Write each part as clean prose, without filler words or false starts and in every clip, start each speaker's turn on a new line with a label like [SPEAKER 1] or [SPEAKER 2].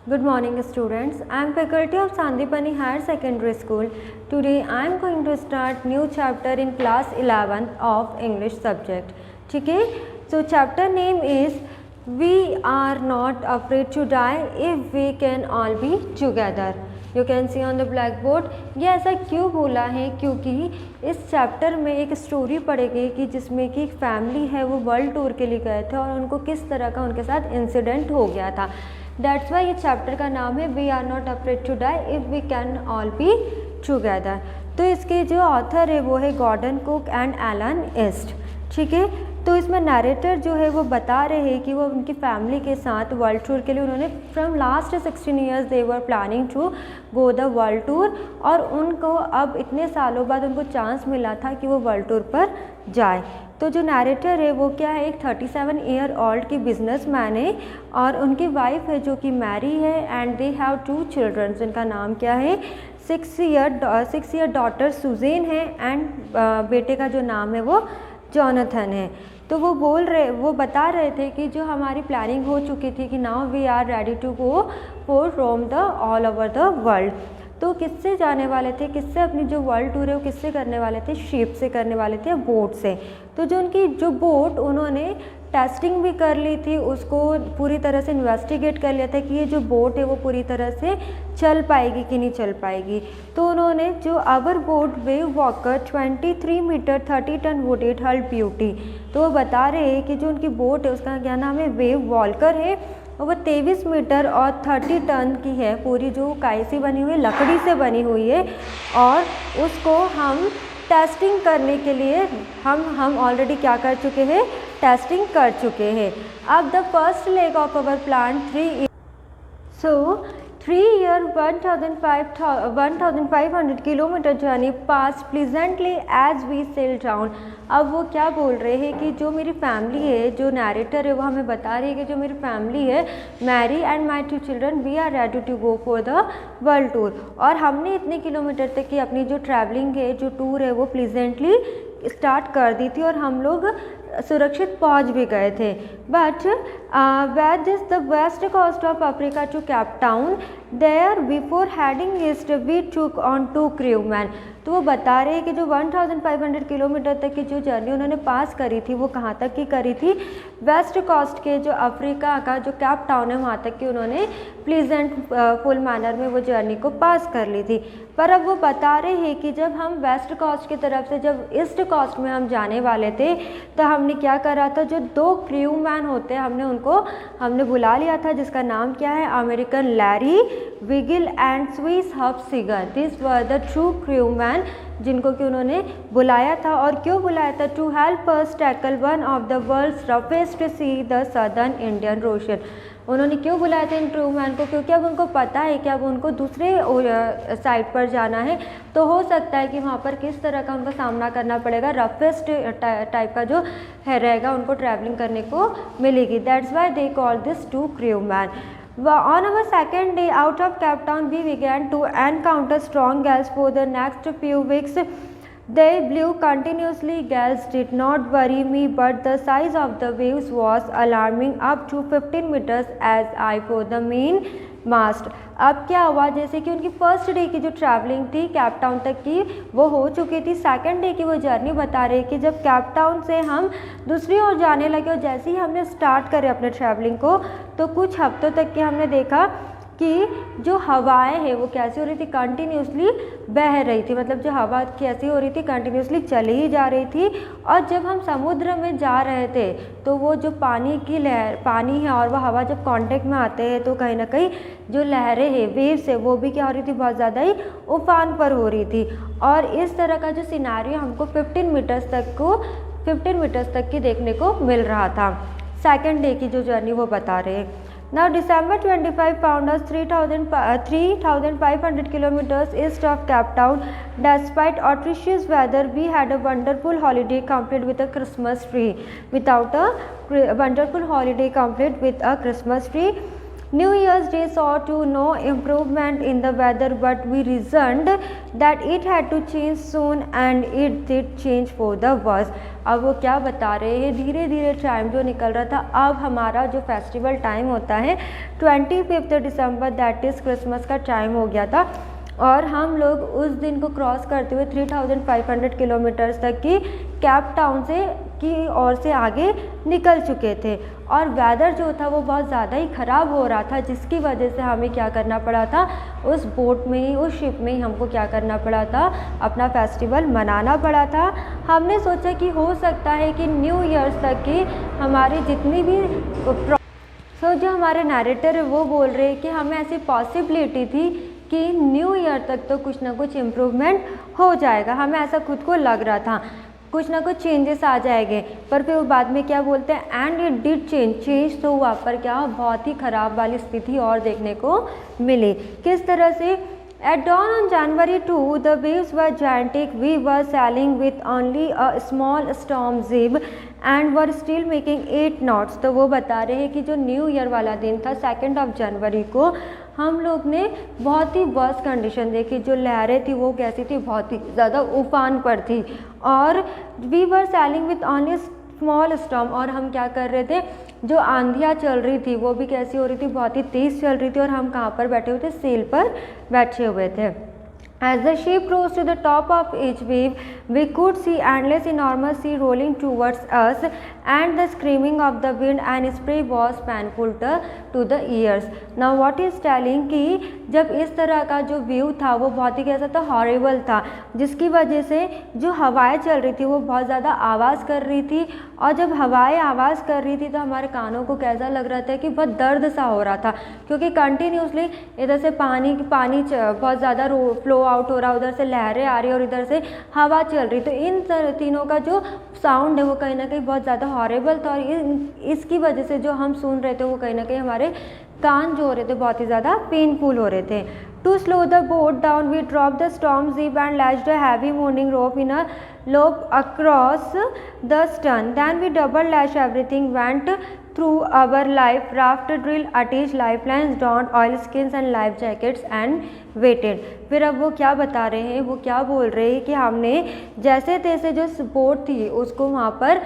[SPEAKER 1] Good morning students. I am faculty of Sandipani Higher Secondary School. Today I am going to start new chapter in class 11th of English subject. ठीक है, so chapter name is We are not afraid to die if we can all be together. You can see on the blackboard. ये ऐसा क्यों बोला है, क्योंकि इस chapter में एक स्टोरी पढ़ेगी कि जिसमें कि एक फैमिली है वो वर्ल्ड टूर के लिए गए थे और उनको किस तरह का उनके साथ इंसिडेंट हो गया था. दैट्स वाई ये चैप्टर का नाम है we are not afraid to die if we can all be together. तो इसके जो ऑथर है वो है Gordon Cook and Alan East. ठीक है, तो इसमें नरेटर जो है वो बता रहे हैं कि वो उनकी फैमिली के साथ वर्ल्ड टूर के लिए उन्होंने from last 16 years they were planning to go the world tour, और उनको अब इतने सालों बाद उनको चांस मिला था कि वो वर्ल्ड टूर पर जाए. तो जो नरेटर है वो क्या है, एक 37 ईयर ओल्ड की बिजनेसमैन है और उनकी वाइफ है जो कि मैरी है एंड दे हैव 2 चिल्ड्रन. जिनका नाम क्या है, 6 ईयर डॉटर सुजेन है एंड बेटे का जो नाम है वो जॉनथन है. तो वो बता रहे थे कि जो हमारी प्लानिंग हो चुकी थी कि now we are ready to go for roam the all over the world. तो किससे जाने वाले थे, किससे अपनी जो वर्ल्ड टूर है वो किससे करने वाले थे, शिप से करने वाले थे, बोट से. तो जो उनकी जो बोट उन्होंने टेस्टिंग भी कर ली थी, उसको पूरी तरह से इन्वेस्टिगेट कर लिया था कि ये जो बोट है वो पूरी तरह से चल पाएगी कि नहीं चल पाएगी. तो उन्होंने जो our boat wave walker 23 metre 30 ton wood it hulled beauty. तो वो बता रहे हैं कि जो उनकी बोट है उसका क्या नाम है, वेव वॉल्कर है, और वो 23 मीटर और 30 टन की है. पूरी जो काई से बनी हुई है, लकड़ी से बनी हुई है, और उसको हम टेस्टिंग करने के लिए हम ऑलरेडी क्या कर चुके हैं, टेस्टिंग कर चुके हैं. अब the first leg of our plan 3 year 1500 kilometre journey pass pleasantly as we sail down. अब वो क्या बोल रहे हैं कि जो मेरी फैमिली है, जो नरेटर है वो हमें बता रही है कि जो मेरी फैमिली है, Mary and my 2 children, we are ready to go for the world tour. और हमने इतने किलोमीटर तक की अपनी जो ट्रैवलिंग है, जो टूर है वो प्लीजेंटली स्टार्ट कर दी थी और हम लोग सुरक्षित पहुंच भी गए थे. But where this the west coast of Africa to Cape Town there before heading east we took on 2 crew man. तो वो बता रहे हैं कि जो 1500 किलोमीटर तक की जो जर्नी उन्होंने पास करी थी वो कहाँ तक की करी थी, वेस्ट कोस्ट के जो अफ्रीका का जो केप टाउन है वहाँ तक की उन्होंने प्लीजेंट फुल मैनर में वो जर्नी को पास कर ली थी. पर अब वो बता रहे हैं कि जब हम वेस्ट कोस्ट की तरफ से जब ईस्ट कोस्ट में हम जाने वाले थे तो हमने क्या करा था, जो 2 क्रू मैन होते हैं हमने बुला लिया था, जिसका नाम क्या है, American Larry Vigil and Swiss Hub Siger. This were the true crew man जिनको कि उन्होंने बुलाया था. और क्यों बुलाया था, to help us tackle one of the world's roughest sea the southern Indian ocean. उन्होंने क्यों बुलाया था इन क्रू मैन को, क्योंकि अब उनको पता है कि अब उनको दूसरे साइड पर जाना है, तो हो सकता है कि वहाँ पर किस तरह का उनको सामना करना पड़ेगा, रफेस्ट टाइप का जो है रहेगा उनको ट्रैवलिंग करने को मिलेगी. That's why they call this 2 crew man. On our second day out of Cape Town, we began to encounter strong gales for the next few weeks. They blew continuously. Gales did not worry me, but the size of the waves was alarming, up to 15 meters as I for the main mast. अब क्या हुआ, जैसे कि उनकी first day की जो travelling थी Cape Town तक की वो हो चुकी थी. सेकंड डे की वो जर्नी बता रहे कि जब केप टाउन से हम दूसरी ओर जाने लगे और जैसे ही हमने स्टार्ट करे अपने ट्रैवलिंग को, तो कुछ हफ्तों तक के हमने देखा कि जो हवाएं हैं वो कैसी हो रही थी, कंटिन्यूसली बह रही थी. मतलब जो हवा कैसी हो रही थी, कंटिन्यूसली चली ही जा रही थी. और जब हम समुद्र में जा रहे थे तो वो जो पानी है और वह हवा जब कांटेक्ट में आते हैं तो कहीं ना कहीं जो लहरें हैं, वेव्स है, वो भी क्या हो रही थी, बहुत ज़्यादा ही उफान पर हो रही थी. और इस तरह का जो सिनारियो हमको 15 मीटर्स तक की देखने को मिल रहा था. सेकेंड डे की जो जर्नी वो बता रहे हैं. Now December 25 found us 3,500 kilometers east of Cape Town. Despite atrocious weather, we had a wonderful holiday complete with a Christmas tree. New Year's Day saw to no improvement in the weather, but we reasoned that it had to change soon and it did change for the worse. अब वो क्या बता रहे हैं, धीरे धीरे time जो निकल रहा था, अब हमारा जो फेस्टिवल टाइम होता है 25 दिसंबर दैट इज़ क्रिसमस का टाइम हो गया था और हम लोग उस दिन को क्रॉस करते हुए 3500 किलोमीटर्स तक की केप टाउन से की ओर से आगे निकल चुके थे और वेदर जो था वो बहुत ज़्यादा ही ख़राब हो रहा था, जिसकी वजह से हमें क्या करना पड़ा था, उस बोट में ही, उस शिप में ही हमको क्या करना पड़ा था, अपना फेस्टिवल मनाना पड़ा था। हमने सोचा कि हो सकता है कि न्यू ईयर्स तक की हमारी जितनी भी जो हमारे नैरेटर है वो बोल रहे हैं कि हमें ऐसी पॉसिबिलिटी थी कि न्यू ईयर तक तो कुछ ना कुछ इम्प्रूवमेंट हो जाएगा, हमें ऐसा खुद को लग रहा था, कुछ ना कुछ चेंजेस आ जाएंगे। पर फिर वो बाद में क्या बोलते हैं, एंड इट डिड चेंज तो हुआ, पर क्या बहुत ही ख़राब वाली स्थिति और देखने को मिली। किस तरह से, At dawn on January 2, the waves were gigantic. We were sailing with only a small storm zib and were still making 8 knots. तो वो बता रहे हैं कि जो न्यू ईयर वाला दिन था 2 जनवरी को, हम लोग ने बहुत ही वर्स्ट कंडीशन देखी, जो लहरें थी वो कैसी थी, बहुत ही ज़्यादा उफान पर थी और we were sailing with only small storm, और हम क्या कर रहे थे, जो आंधियाँ चल रही थी वो भी कैसी हो रही थी, बहुत ही तेज़ चल रही थी और हम कहाँ पर बैठे हुए थे, सेल पर बैठे हुए थे। As the ship rose to the top of each wave, we could see endless enormous sea rolling towards us, and the screaming of the wind and spray was painful to the ears. Now what is telling कि जब इस तरह का जो view था वो बहुत ही कैसा था, हॉरिबल था, जिसकी वजह से जो हवाएं चल रही थी वो बहुत ज़्यादा आवाज़ कर रही थी, और जब हवाएं आवाज़ कर रही थी तो हमारे कानों को कैसा लग रहा था कि बहुत दर्द सा हो रहा था, क्योंकि कंटिन्यूसली इधर से पानी बहुत ज़्यादा फ्लो आउट हो रहा, उधर से लहरें आ रही और इधर से हवा चल रही, तो इन तीनों का जो साउंड है वो कहीं ना कहीं बहुत ज़्यादा हॉरेबल था और इसकी वजह से जो हम सुन रहे थे वो कहीं ना कहीं हमारे कान जो हो रहे थे बहुत ही ज़्यादा पेनफुल हो रहे थे। To slow the boat down, we dropped the storm zib and lashed a heavy mooring rope in a loop across the stern. Then we double lashed everything, went through our life raft, drill, attached lifelines, donned oilskins and life jackets and waited. फिर अब वो क्या बता रहे हैं, वो क्या बोल रहे हैं कि हमने जैसे तैसे जो बोट थी उसको वहाँ पर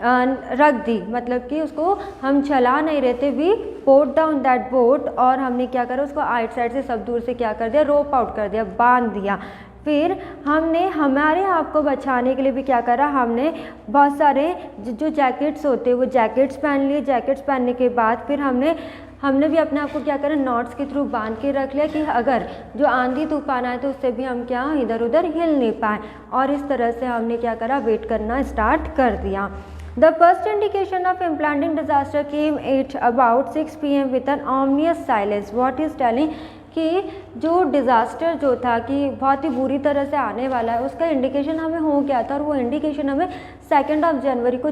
[SPEAKER 1] रख दी, मतलब कि उसको हम चला नहीं रहे थे, we put down that boat, और हमने क्या करा, उसको आइट साइड से सब दूर से क्या कर दिया, रोप आउट कर दिया, बांध दिया। फिर हमने हमारे आप को बचाने के लिए भी क्या करा, हमने बहुत सारे जो जैकेट्स होते हैं वो जैकेट्स पहन लिए। जैकेट्स पहनने के बाद फिर हमने भी अपने आप को क्या करा, नॉट्स के थ्रू बांध के रख लिया कि अगर जो आंधी तूफान आए तो उससे भी हम क्या इधर उधर हिल नहीं पाए, और इस तरह से हमने क्या करा, वेट करना स्टार्ट कर दिया। The first indication of impending disaster came at about 6 p.m. with an ominous silence. What is telling कि जो डिज़ास्टर जो था कि बहुत ही बुरी तरह से आने वाला है, उसका इंडिकेशन हमें हो गया था, और वो इंडिकेशन हमें 2 जनवरी को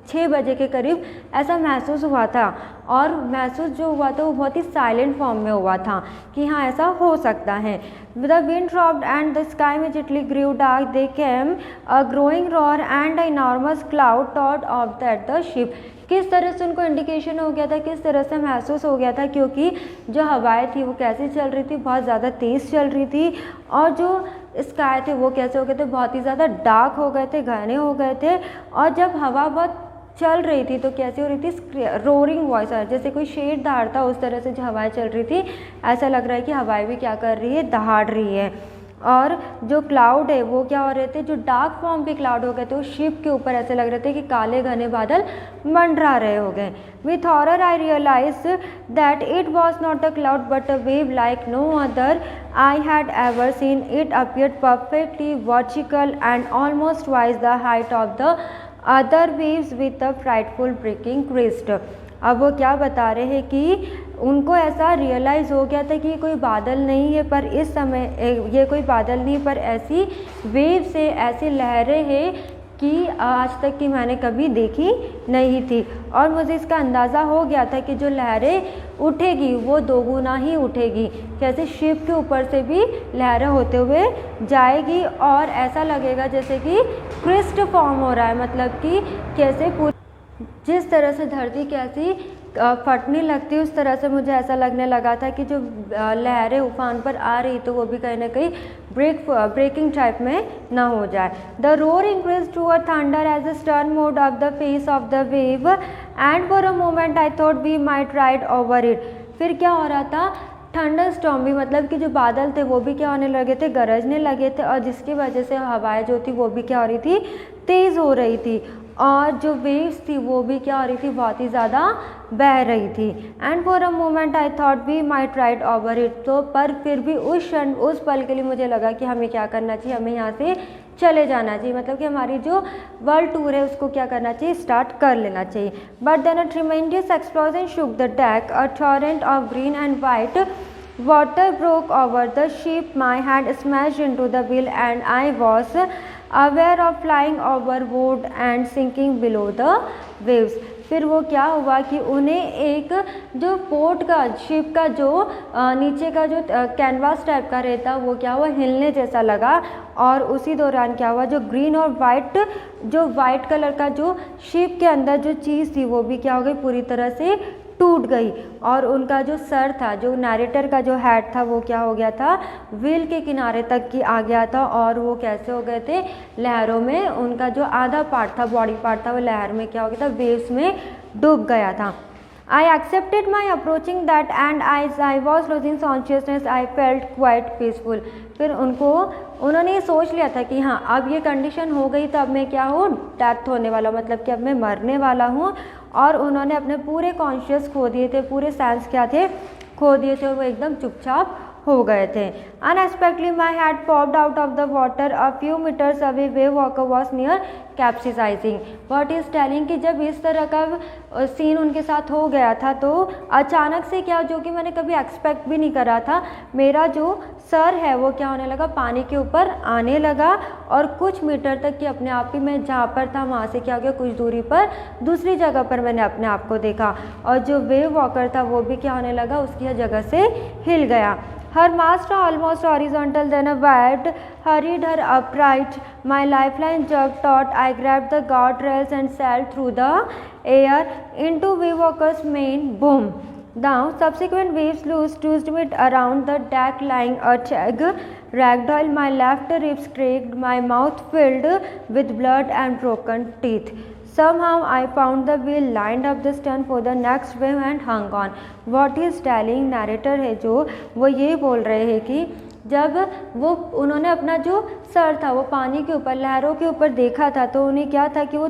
[SPEAKER 1] 6 बजे के करीब ऐसा महसूस हुआ था, और महसूस जो हुआ था वो बहुत ही साइलेंट फॉर्म में हुआ था कि हाँ ऐसा हो सकता है। The wind dropped and the sky immediately grew dark. There came a growing roar and an enormous cloud topped off at the ship. किस तरह से उनको इंडिकेशन हो गया था, किस तरह से महसूस हो गया था, क्योंकि जो हवाएं थी वो कैसे चल रही थी, बहुत ज़्यादा तेज़ चल रही थी, और जो स्काई थे वो कैसे हो गए थे, बहुत ही ज़्यादा डार्क हो गए थे, घने हो गए थे, और जब हवा बहुत चल रही थी तो कैसी हो रही थी, रोरिंग वॉइस आ, जैसे कोई शेर दहाड़ता उस तरह से जो हवाएं चल रही थी, ऐसा लग रहा है कि हवाएं भी क्या कर रही है, दहाड़ रही है। और जो क्लाउड है वो क्या हो रहे थे, जो डार्क फॉर्म के क्लाउड हो गए थे, उस शिप के ऊपर ऐसे लग रहे थे कि काले घने बादल मंडरा रहे हो गए। With horror I realise that it was not a cloud but a wave like no other I had ever seen. It appeared perfectly vertical and almost twice the height of the other waves with a frightful breaking crest. अब वो क्या बता रहे हैं कि उनको ऐसा realise हो गया था कि कोई बादल नहीं है, पर इस समय ये कोई बादल नहीं, पर ऐसी वेव से ऐसी लहरें हैं कि आज तक की मैंने कभी देखी नहीं थी, और मुझे इसका अंदाज़ा हो गया था कि जो लहरें उठेगी वो दोगुना ही उठेगी, कैसे शिप के ऊपर से भी लहरें होते हुए जाएगी, और ऐसा लगेगा जैसे कि क्रिस्ट फॉर्म हो रहा है, मतलब कि कैसे पूरी जिस तरह से धरती कैसी फटने लगती, उस तरह से मुझे ऐसा लगने लगा था कि जो लहरें उफान पर आ रही तो वो भी कहीं ना कहीं ब्रेकिंग टाइप में ना हो जाए। The roar increase to a thunder as the stern moved up the face of the wave and for a moment I thought we might ride over it. फिर क्या हो रहा था, थंडर स्टॉर्म भी मतलब कि जो बादल थे वो भी क्या होने लगे थे, गरजने लगे थे, और जिसकी वजह से हवाएं जो थी वो भी क्या हो रही थी, तेज़ हो रही थी, और जो वेव्स थी वो भी क्या हो रही थी, बहुत ही ज़्यादा बह रही थी। And for a moment I thought we might ride over it. तो पर फिर भी उस पल के लिए मुझे लगा कि हमें क्या करना चाहिए, हमें यहाँ से चले जाना चाहिए, मतलब कि हमारी जो वर्ल्ड टूर है उसको क्या करना चाहिए, स्टार्ट कर लेना चाहिए। But then a tremendous explosion shook the deck, a torrent of green and white water broke over the ship, my hand smashed into the wheel and I was aware of flying overboard and sinking below the waves। फिर वो क्या हुआ कि उन्हें एक जो port का ship का जो नीचे का जो कैनवास टाइप का रहता वो क्या हुआ, हिलने जैसा लगा, और उसी दौरान क्या हुआ, जो ग्रीन और वाइट कलर का जो शिप के अंदर जो चीज़ थी वो भी क्या हो गई, पूरी तरह से टूट गई, और उनका जो सर था, जो नैरेटर का जो हेड था वो क्या हो गया था, व्हील के किनारे तक की आ गया था, और वो कैसे हो गए थे, लहरों में उनका जो आधा पार्ट था, बॉडी पार्ट था, वो लहर में क्या हो गया था, वेव्स में डूब गया था। I accepted my approaching that and as I was losing consciousness I felt quite peaceful। फिर उन्होंने ये सोच लिया था कि हाँ अब ये कंडीशन हो गई तो अब मैं क्या हूँ, डेथ होने वाला, मतलब कि अब मैं मरने वाला हूँ, और उन्होंने अपने पूरे कॉन्शियस खो दिए थे, पूरे सेंस क्या थे, खो दिए थे, और वो एकदम चुपचाप हो गए थे। Unexpectedly my head popped out of the water a few meters away, wave walker was near capsizing। What is telling कि जब इस तरह का सीन उनके साथ हो गया था तो अचानक से क्या, जो कि मैंने कभी एक्सपेक्ट भी नहीं करा था, मेरा जो सर है वो क्या होने लगा, पानी के ऊपर आने लगा, और कुछ मीटर तक कि अपने आप ही मैं जहाँ पर था वहाँ से क्या हो गया, कुछ दूरी पर दूसरी जगह पर मैंने अपने आप को देखा, और जो वेव वॉकर था वो भी क्या होने लगा, उसकी जगह से हिल गया। Her mast almost horizontal, then a wave hurried her upright. My lifeline jerked taut. I grabbed the guardrails and sailed through the air into wave walker's main boom. Now, subsequent waves loosed me around the deck, lying a tag ragdoll. My left ribs cracked, my mouth filled with blood and broken teeth. Somehow I found the wheel, lined up the stern for the next wave and hung on। What is telling, narrator है जो, वो ये बोल रहे हैं कि जब वो उन्होंने अपना जो सर था वो पानी के ऊपर, लहरों के ऊपर देखा था, तो उन्हें क्या था कि वो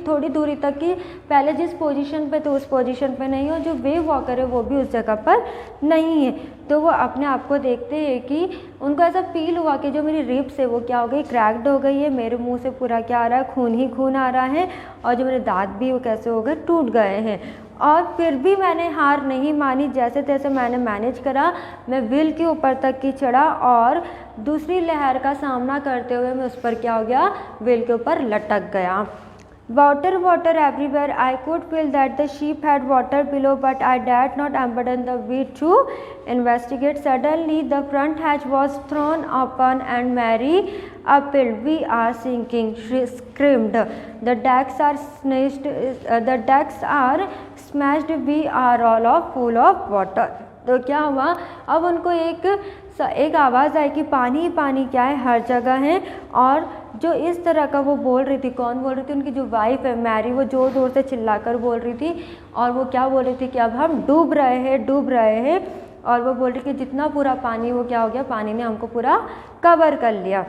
[SPEAKER 1] थोड़ी दूरी तक की पहले जिस पोजीशन पे थे उस पोजीशन पे नहीं, और जो वेव वॉकर है वो भी उस जगह पर नहीं है। तो वो अपने आप को देखते हैं कि उनको ऐसा फील हुआ कि जो मेरी रिब्स है वो क्या हो गई, क्रैक्ड हो गई है, मेरे मुंह से पूरा क्या आ रहा है, खून ही खून आ रहा है, और जो मेरे दांत भी वो कैसे हो गए, टूट गए हैं। और फिर भी मैंने हार नहीं मानी, जैसे तैसे मैंने मैनेज करा, मैं व्हील के ऊपर तक की चढ़ा, और दूसरी लहर का सामना करते हुए मैं उस पर क्या हो गया, व्हील के ऊपर लटक गया। Water everywhere. I could feel that the ship had water below, but I dared not abandon the wheel to investigate. Suddenly, the front hatch was thrown open, and Mary appeared. "We are sinking!" she screamed. "The decks are smashed. The decks are smashed. We are all full of water." तो क्या हुआ, अब उनको एक आवाज़ आई कि पानी ही पानी क्या है, हर जगह है। और जो इस तरह का वो बोल रही थी, कौन बोल रही थी, उनकी जो वाइफ है मैरी, वो ज़ोर ज़ोर से चिल्लाकर बोल रही थी, और वो क्या बोल रही थी कि अब हम डूब रहे हैं, और वो बोल रही कि जितना पूरा पानी, वो क्या हो गया, पानी ने हमको पूरा कवर कर लिया।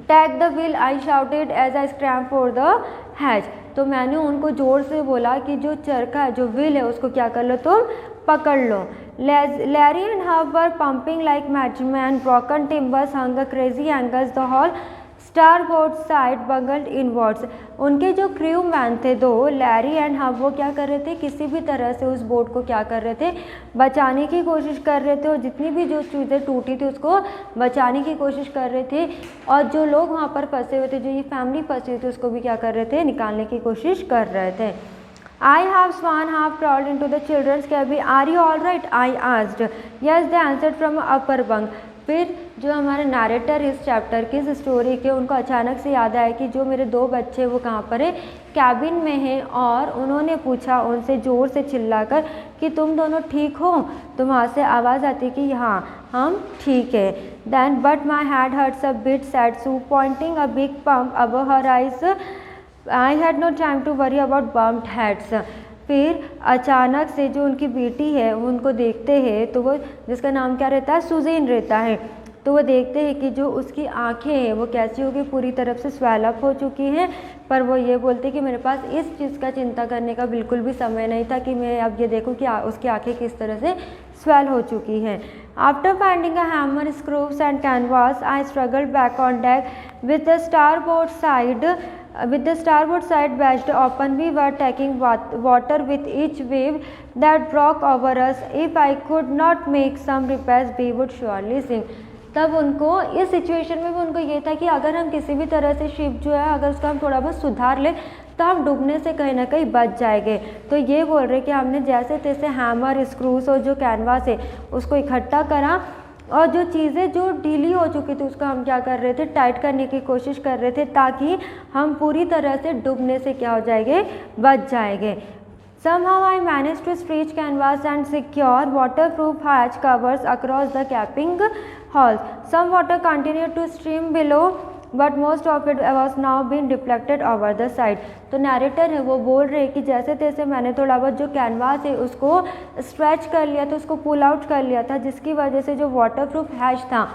[SPEAKER 1] "Take the wheel," I shouted as I scrambled for the hatch। तो मैंने उनको ज़ोर से बोला कि जो चरखा है, जो व्हील है, उसको क्या कर लो, तुम पकड़ लो। Larry and Herb were pumping like madmen. Broken timbers hung at crazy angles. The whole starboard side bungled inwards। उनके जो क्रू मैन थे दो, लैरी एंड हब, वो क्या कर रहे थे, किसी भी तरह से उस बोट को क्या कर रहे थे, बचाने की कोशिश कर रहे थे, और जितनी भी जो चीज़ें टूटी थी उसको बचाने की कोशिश कर रहे थे, और जो लोग वहाँ पर फंसे हुए थे, जो ये फैमिली फंसी हुई थी, उसको भी क्या कर रहे थे, निकालने की कोशिश कर रहे थे। I have swan half crawled into the children's cabin. "Are you all right?" I asked. "Yes," they answered from upper bunk. फिर जो हमारे नरेटर इस चैप्टर की, इस स्टोरी के, उनको अचानक से याद आया कि जो मेरे 2 बच्चे वो कहाँ पर है, कैबिन में हैं। और उन्होंने पूछा उनसे ज़ोर से चिल्लाकर कि तुम दोनों ठीक हो? तो वहाँ से आवाज़ आती कि हाँ हम ठीक है। Then but my head hurts a bit said Sue pointing a big bump above her eyes, I had no time to worry about bumped heads. फिर अचानक से जो उनकी बेटी है वो उनको देखते हैं, तो वो, जिसका नाम क्या रहता है, सुज़ैन रहता है, तो वो देखते हैं कि जो उसकी आंखें हैं वो कैसी होगी, पूरी तरफ से स्वेलअप हो चुकी हैं। पर वो ये बोलते कि मेरे पास इस चीज़ का चिंता करने का बिल्कुल भी समय नहीं था कि मैं अब ये देखूं कि उसकी आंखें किस तरह से स्वेल हो चुकी हैं। After finding a hammer, screws and canvas, I struggled back on deck with the starboard side. With the starboard side wedged open, we were taking water with each wave that broke over us. If I could not make some repairs, we would surely sink. तब उनको इस situation में भी उनको ये था कि अगर हम किसी भी तरह से शिप जो है, अगर उसका हम थोड़ा बहुत सुधार लें तो हम डूबने से कहीं ना कहीं बच जाएंगे। तो ये बोल रहे कि हमने जैसे तैसे हैमर, स्क्रूस और जो कैनवास है उसको इकट्ठा करा, और जो चीज़ें जो ढीली हो चुकी थी उसको हम क्या कर रहे थे, टाइट करने की कोशिश कर रहे थे, ताकि हम पूरी तरह से डूबने से क्या हो जाएंगे, बच जाएंगे। Somehow I managed to stretch canvas and secure waterproof hatch covers across the capping halls. Some water continued to stream below, but most of it was now being deflected over the side. तो narrator है वो बोल रहे कि जैसे तैसे मैंने थोड़ा बहुत जो कैनवास है उसको स्ट्रेच कर लिया था, उसको पुल आउट कर लिया था, जिसकी वजह से जो वाटरप्रूफ हैच था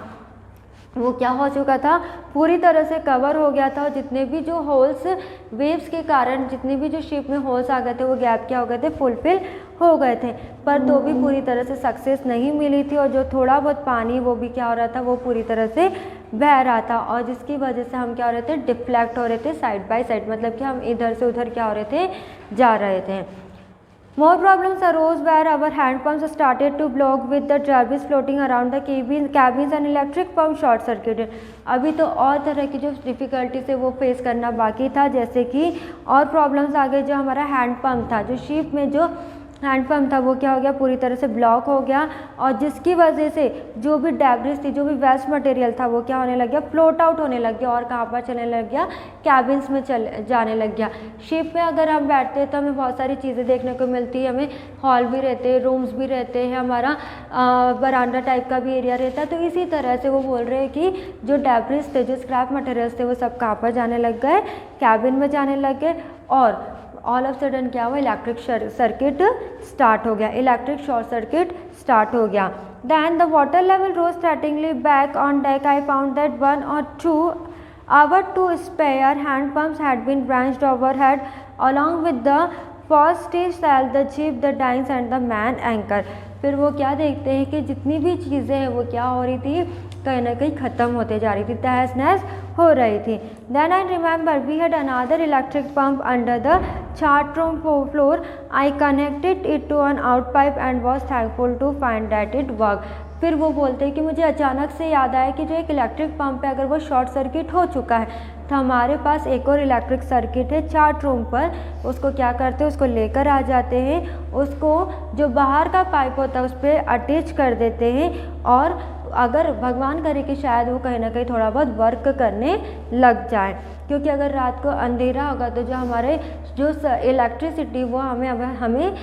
[SPEAKER 1] वो क्या हो चुका था, पूरी तरह से कवर हो गया था। और जितने भी जो होल्स वेव्स के कारण जितने भी जो शिप में होल्स आ गए थे वो गैप क्या हो गए थे, फुलफिल हो गए थे। पर तो भी पूरी तरह से सक्सेस नहीं मिली थी, और जो थोड़ा बहुत पानी वो भी क्या हो रहा था, वो पूरी तरह से बह रहा था, और जिसकी वजह से हम क्या हो रहे थे, डिफ्लेक्ट हो रहे थे साइड बाय साइड, मतलब कि हम इधर से उधर क्या हो रहे थे, जा रहे थे। More problems arose where our hand pumps started to block with the debris floating around the cabins and electric pump short circuited. अभी तो और तरह की जो डिफ़िकल्टी से वो फेस करना बाकी था, जैसे कि और प्रॉब्लम्स आ गए। जो हमारा हैंड पम्प था, जो शिप में जो हैंड पम्प था वो क्या हो गया, पूरी तरह से ब्लॉक हो गया, और जिसकी वजह से जो भी डेब्रिस थी, जो भी वेस्ट मटेरियल था वो क्या होने लग गया, फ्लोट आउट होने लग गया, और कहाँ पर चलने लग गया, कैबिन्स में जाने लग गया। शिप में अगर हम बैठते हैं तो हमें बहुत सारी चीज़ें देखने को मिलती है, हमें हॉल भी रहते हैं, रूम्स भी रहते हैं, हमारा बरांडा टाइप का भी एरिया रहता है। तो इसी तरह से वो बोल रहे हैं कि जो डेब्रिस थे, जो स्क्रैप मटेरियल्स थे, वो सब कहाँ पर जाने लग गए, कैबिन में जाने लग गए। और ऑल ऑफ सडन क्या हुआ, इलेक्ट्रिक सर्किट स्टार्ट हो गया, इलेक्ट्रिक शॉर्ट सर्किट स्टार्ट हो गया। Then the water level rose threateningly back on deck. I found that 1 or 2 our 2 spare hand pumps had been branched overhead along with the forestay sail, the jib, the dines and the man anchor. फिर वो क्या देखते हैं कि जितनी भी चीज़ें हैं वो क्या हो रही थी, कहीं ना कहीं ख़त्म होते जा रही थी, तहस नहस हो रही थी। Then I remember we had another electric pump under the chart room floor. I connected it to an outpipe and was thankful to find that it worked. फिर वो बोलते हैं कि मुझे अचानक से याद आया कि जो एक इलेक्ट्रिक पंप है, अगर वो शॉर्ट सर्किट हो चुका है तो हमारे पास एक और इलेक्ट्रिक सर्किट है चार्ट रूम पर, उसको क्या करते हैं, उसको लेकर आ जाते हैं, उसको जो बाहर का पाइप होता है उस पर अटैच कर देते हैं, और अगर भगवान करे कि शायद वो कहीं ना कहीं थोड़ा बहुत वर्क करने लग जाए, क्योंकि अगर रात को अंधेरा होगा तो जो हमारे जो इलेक्ट्रिसिटी वो हमें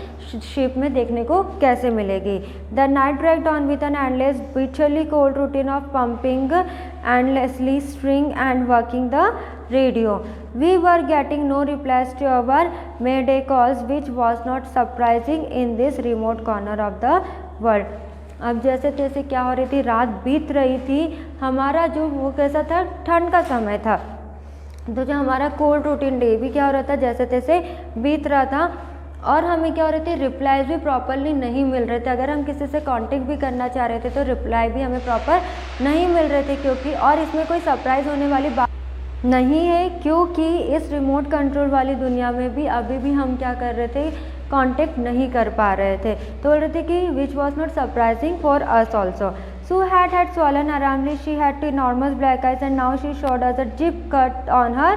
[SPEAKER 1] शिप में देखने को कैसे मिलेगी। The night dragged on with an endless bitterly cold routine of pumping endlessly string and working the radio. We were getting no replies to our mayday calls, which was not surprising in this remote corner of the world. अब जैसे तैसे क्या हो रही थी, रात बीत रही थी, हमारा जो वो कैसा था, ठंड का समय था, तो जो हमारा कोल्ड रूटीन डे भी क्या हो रहा था, जैसे तैसे बीत रहा था, और हमें क्या हो रही थी, रिप्लाईज भी प्रॉपरली नहीं मिल रहे थे। अगर हम किसी से कांटेक्ट भी करना चाह रहे थे तो रिप्लाई भी हमें प्रॉपर नहीं मिल रहे थे, क्योंकि और इसमें कोई सरप्राइज़ होने वाली बात नहीं है, क्योंकि इस रिमोट कंट्रोल वाली दुनिया में भी अभी भी हम क्या कर रहे थे, कांटेक्ट नहीं कर पा रहे थे। तो बोल रहे थे कि which was not surprising for us also. Sue had swollen her arm. She had two enormous black eyes and now she showed us a deep cut on her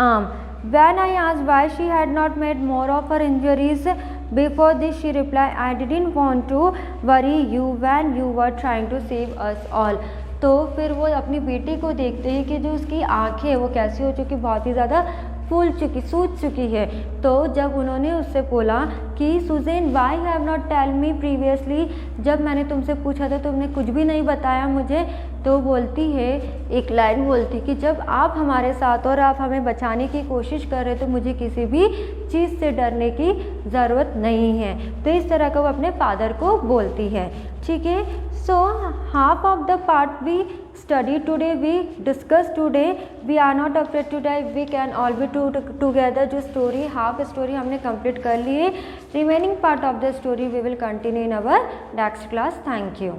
[SPEAKER 1] arm. When I asked why she had not made more of her injuries before this, she replied, I didn't want to worry you when you were trying to save us all. तो फिर वो अपनी बेटी को देखते हैं कि जो उसकी आँखें हैं वो कैसी हो चुकी, बहुत ही ज़्यादा फूल चुकी, सूज चुकी है। तो जब उन्होंने उससे बोला कि Suzanne why have not tell me previously, जब मैंने तुमसे पूछा था तुमने कुछ भी नहीं बताया मुझे, तो बोलती है, एक लाइन बोलती कि जब आप हमारे साथ और आप हमें बचाने की कोशिश कर रहे तो मुझे किसी भी चीज़ से डरने की ज़रूरत नहीं है। तो इस तरह का वो अपने फादर को बोलती है। ठीक है, so half of the part we study today, we discuss today, we are not afraid to die, we can all be together. जो स्टोरी, हाफ स्टोरी हमने कंप्लीट कर ली है। Remaining part of the story we will continue in our next class. Thank you.